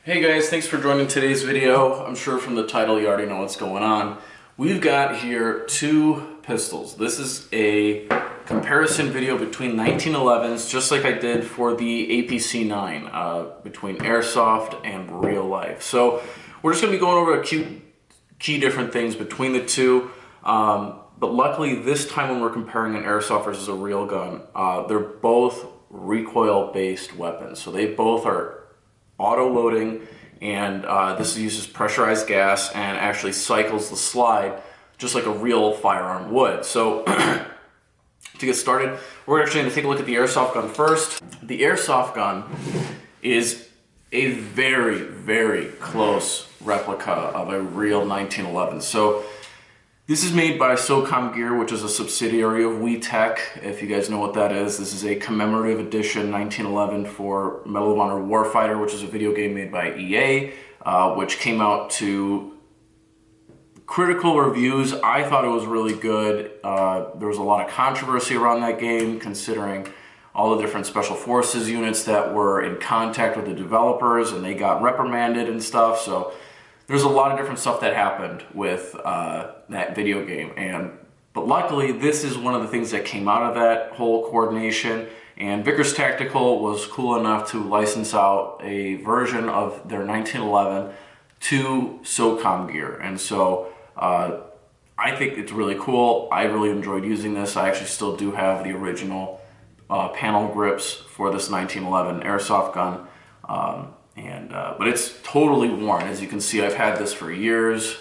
Hey guys, thanks for joining today's video. I'm sure from the title you already know what's going on. We've got here two pistols. This is a comparison video between 1911s, just like I did for the APC-9, between airsoft and real life. So we're just going to be going over a few key different things between the two. But luckily this time when we're comparing an airsoft versus a real gun, they're both recoil-based weapons. So they both are auto-loading, and this uses pressurized gas and actually cycles the slide just like a real firearm would. So to get started, we're actually going to take a look at the airsoft gun first. The airsoft gun is a very, very close replica of a real 1911. So this is made by SOCOM Gear, which is a subsidiary of WeTech. If you guys know what that is, this is a commemorative edition 1911 for Medal of Honor Warfighter, which is a video game made by EA, which came out to critical reviews. I thought it was really good. There was a lot of controversy around that game, considering all the different special forces units that were in contact with the developers, and they got reprimanded and stuff. So there's a lot of different stuff that happened with that video game, but luckily this is one of the things that came out of that whole coordination, and Vickers Tactical was cool enough to license out a version of their 1911 to SOCOM Gear, and so I think it's really cool. I really enjoyed using this. I actually still do have the original panel grips for this 1911 airsoft gun. But it's totally worn. As you can see, I've had this for years,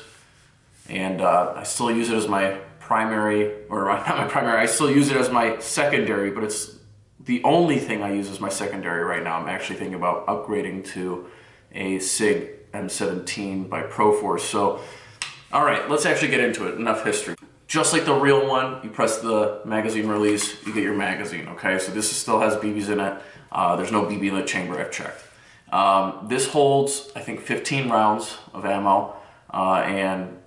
and I still use it as my primary, or not my primary, I still use it as my secondary, but it's the only thing I use as my secondary right now. I'm actually thinking about upgrading to a SIG M17 by Proforce. So, all right, let's actually get into it. Enough history. Just like the real one, you press the magazine release, you get your magazine, okay? So this still has BBs in it. There's no BB in the chamber, I've checked. This holds, I think, 15 rounds of ammo, and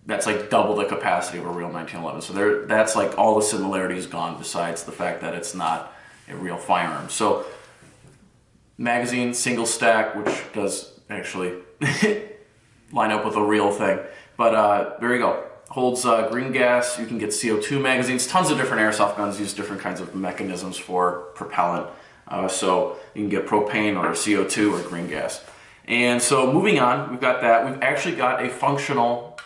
that's like double the capacity of a real 1911. So that's like all the similarities gone, besides the fact that it's not a real firearm. So magazine, single stack, which does actually line up with a real thing. But there you go. Holds green gas. You can get CO2 magazines. Tons of different airsoft guns use different kinds of mechanisms for propellant. So you can get propane or CO2 or green gas. And so moving on, we've got that. We've actually got a functional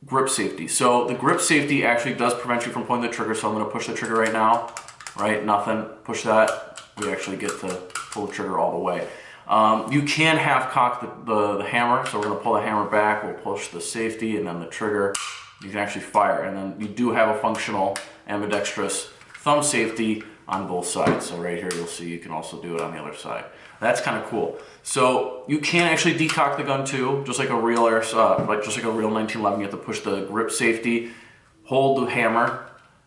grip safety. So the grip safety actually does prevent you from pulling the trigger. So I'm going to push the trigger right now. Right, nothing. Push that. We actually get to pull the trigger all the way. You can half cock the hammer. So we're going to pull the hammer back. We'll push the safety and then the trigger. You can actually fire. And then you do have a functional ambidextrous thumb safety on both sides. So right here you'll see you can also do it on the other side. That's kind of cool. So you can actually decock the gun too, just like a real just like a real 1911. You have to push the grip safety, hold the hammer,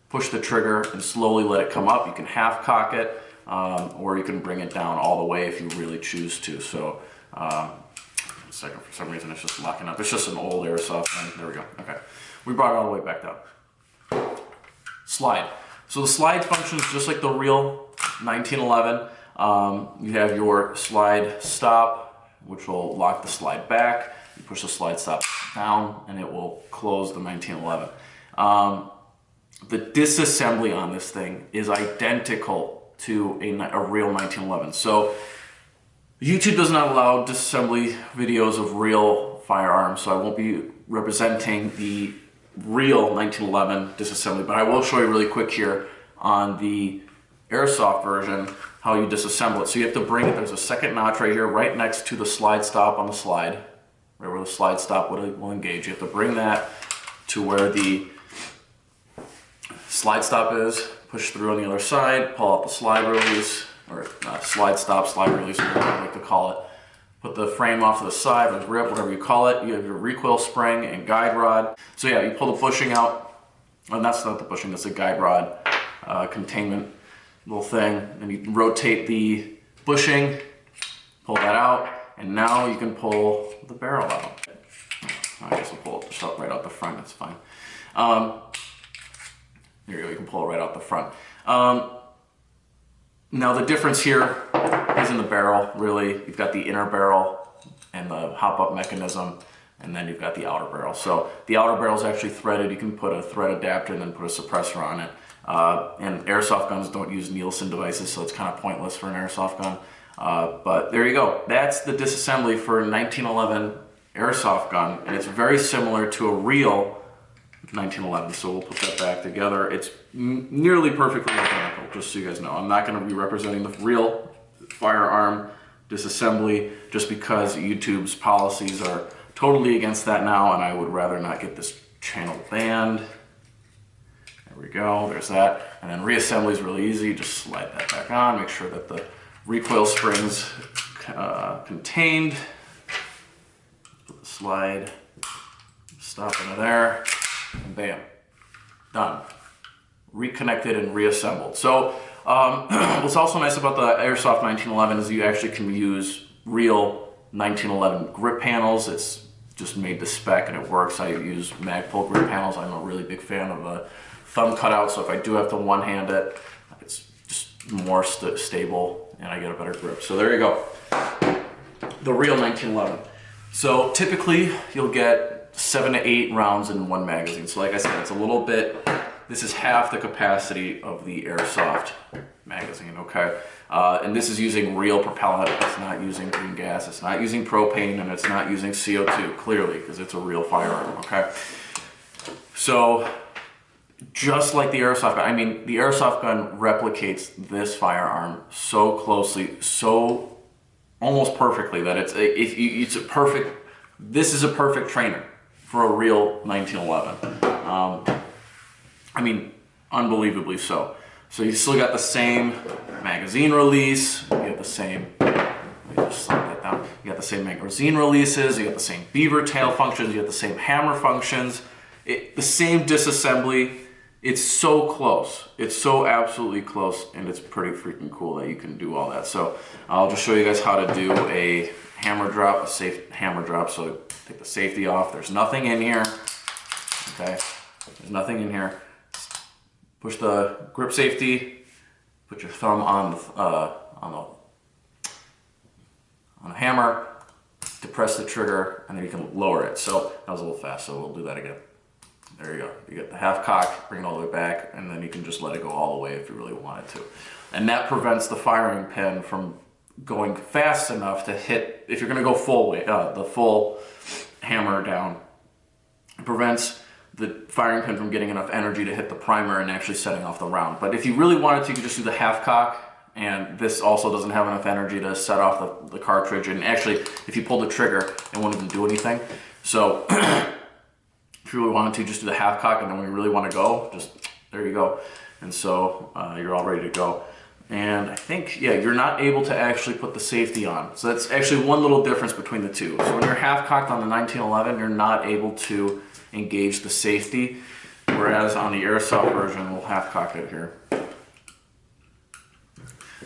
push the trigger, and slowly let it come up. You can half cock it, or you can bring it down all the way if you really choose to. So a second, for some reason it's just locking up. It's just an old airsoft thing. There we go. Okay, we brought it all the way back down. Slide. So the slide functions just like the real 1911. You have your slide stop, which will lock the slide back. You push the slide stop down, and it will close the 1911. The disassembly on this thing is identical to a real 1911. So YouTube does not allow disassembly videos of real firearms, so I won't be representing the real 1911 disassembly, but I will show you really quick here on the airsoft version how you disassemble it. So you have to bring it, there's a second notch right here right next to the slide stop on the slide, right where the slide stop will engage. You have to bring that to where the slide stop is, push through on the other side, pull out the slide release, or slide stop, slide release, whatever I like to call it. Put the frame off to the side, or grip, whatever you call it. You have your recoil spring and guide rod. So yeah, you pull the bushing out, and that's not the bushing, that's a guide rod containment little thing. And you rotate the bushing, pull that out, and now you can pull the barrel out. I guess we'll pull it right out the front, that's fine. There you go, you can pull it right out the front. Now the difference here is stays in the barrel, really. You've got the inner barrel and the hop-up mechanism, and then you've got the outer barrel. So the outer barrel is actually threaded. You can put a thread adapter and then put a suppressor on it. And airsoft guns don't use Nielsen devices, so it's kind of pointless for an airsoft gun. But there you go. That's the disassembly for a 1911 airsoft gun, and it's very similar to a real 1911, so we'll put that back together. It's nearly perfectly identical, just so you guys know. I'm not going to be representing the real firearm disassembly just because YouTube's policies are totally against that now, and I would rather not get this channel banned. There we go, there's that. And then reassembly is really easy. Just slide that back on, make sure that the recoil spring's contained. Put the slide, stop into there. And bam, done. Reconnected and reassembled. So what's also nice about the Airsoft 1911 is you actually can use real 1911 grip panels. It's just made to spec and it works. I use Magpul grip panels. I'm a really big fan of the thumb cutout, so if I do have to one-hand it, it's just more stable and I get a better grip. So there you go. The real 1911. So typically you'll get 7 to 8 rounds in one magazine. So like I said, it's a little bit, this is half the capacity of the Airsoft magazine, okay? And this is using real propellant. It's not using green gas, it's not using propane, and it's not using CO2, clearly, because it's a real firearm, okay? So, just like the Airsoft gun, I mean, the Airsoft gun replicates this firearm so closely, so almost perfectly, that it's a perfect, this is a perfect trainer for a real 1911. I mean, unbelievably so. So you still got the same magazine release, you have the same, let me just slide that down. You got the same magazine releases, you got the same beaver tail functions, you got the same hammer functions, the same disassembly. It's so close. It's so absolutely close, and it's pretty freaking cool that you can do all that. So I'll just show you guys how to do a hammer drop, a safe hammer drop. So take the safety off. There's nothing in here. Okay, there's nothing in here. Push the grip safety. Put your thumb on the hammer. Depress the trigger, and then you can lower it. So that was a little fast. So we'll do that again. There you go. You get the half cock, bring it all the way back, and then you can just let it go all the way if you really wanted to. And that prevents the firing pin from going fast enough to hit, if you're going to go full weight, the full hammer down, it prevents the firing pin from getting enough energy to hit the primer and actually setting off the round. But if you really wanted to, you could just do the half cock, and this also doesn't have enough energy to set off the cartridge. And actually, if you pull the trigger, it won't even do anything. So if you really wanted to, just do the half cock, and then when you really want to go, just there you go. And so you're all ready to go. And I think, yeah, you're not able to actually put the safety on. So that's actually one little difference between the two. So when you're half cocked on the 1911, you're not able to engage the safety, whereas on the Airsoft version, we'll half cock it here.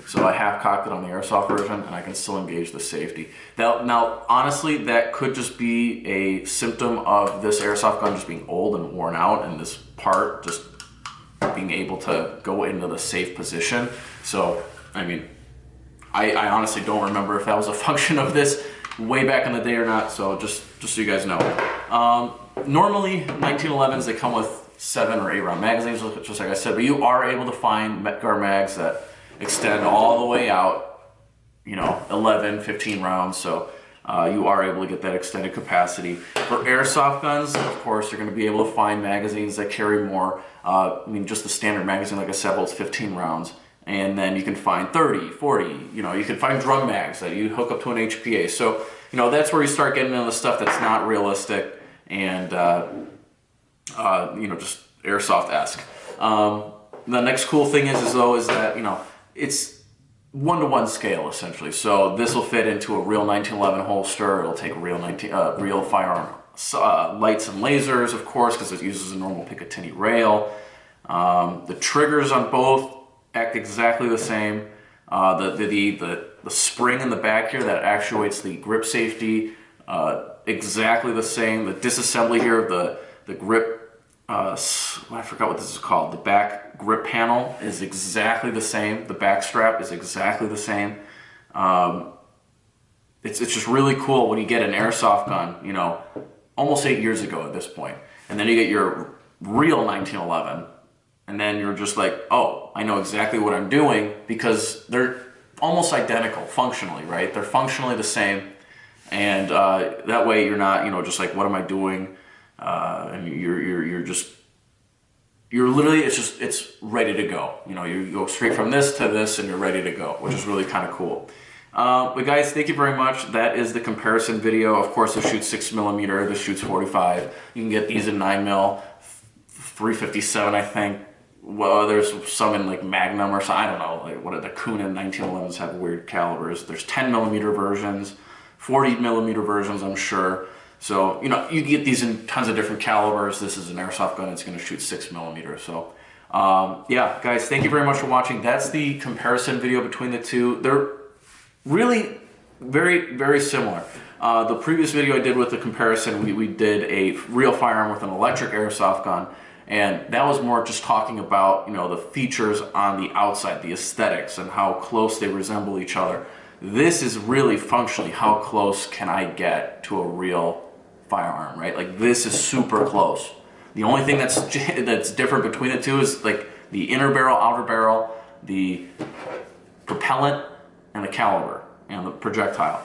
So I half cocked it on the Airsoft version, and I can still engage the safety. Now, honestly, that could just be a symptom of this Airsoft gun just being old and worn out, and this part just being able to go into the safe position. So, I mean, I honestly don't remember if that was a function of this way back in the day or not, so just so you guys know. Normally, 1911s, they come with 7 or 8 round magazines, just like I said, but you are able to find Metgar mags that extend all the way out, you know, 11, 15 rounds, so you are able to get that extended capacity. For Airsoft guns, of course, you're going to be able to find magazines that carry more. I mean, just the standard magazine, like I said, holds 15 rounds. And then you can find 30, 40, you know, you can find drum mags that you hook up to an HPA. So, you know, that's where you start getting into the stuff that's not realistic and, you know, just Airsoft-esque. The next cool thing is that, you know, it's 1-to-1 scale, essentially. So this will fit into a real 1911 holster. It'll take real firearm lights and lasers, of course, because it uses a normal Picatinny rail. The triggers on both act exactly the same. The spring in the back here that actuates the grip safety, exactly the same. The disassembly here of the grip, I forgot what this is called. The back grip panel is exactly the same. The back strap is exactly the same. It's just really cool when you get an airsoft gun, you know, almost 8 years ago at this point, and then you get your real 1911, and then you're just like, oh, I know exactly what I'm doing, because they're almost identical functionally, right? They're functionally the same, and that way you're not, you know, just like, what am I doing? And you're literally, it's ready to go. You know, you go straight from this to this and you're ready to go, which is really kind of cool. But guys, thank you very much. That is the comparison video. Of course, this shoots 6mm, this shoots 45. You can get these in 9mm, 357, I think. Well, there's some in like Magnum or something. I don't know. Like, what are the Kunin 1911s have weird calibers. There's 10mm versions, 40mm versions, I'm sure. So, you know, you get these in tons of different calibers. This is an airsoft gun. It's going to shoot 6mm. So, yeah, guys, thank you very much for watching. That's the comparison video between the two. They're really very, very similar. The previous video I did with the comparison, we did a real firearm with an electric airsoft gun. And that was more just talking about, you know, the features on the outside, the aesthetics, and how close they resemble each other. This is really functionally how close can I get to a real firearm, right? Like, this is super close. The only thing that's different between the two is like the inner barrel, outer barrel, the propellant, and the caliber, and the projectile.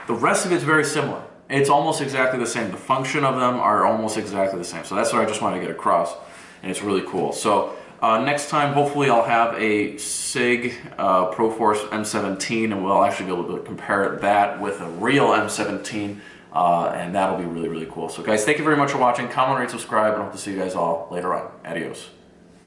The rest of it's very similar. It's almost exactly the same. The function of them are almost exactly the same. So that's what I just wanted to get across, and it's really cool. So next time, hopefully I'll have a SIG ProForce M17, and we'll actually be able to compare that with a real M17, and that'll be really, really cool. So guys, thank you very much for watching. Comment, rate, subscribe, and I hope to see you guys all later on. Adios.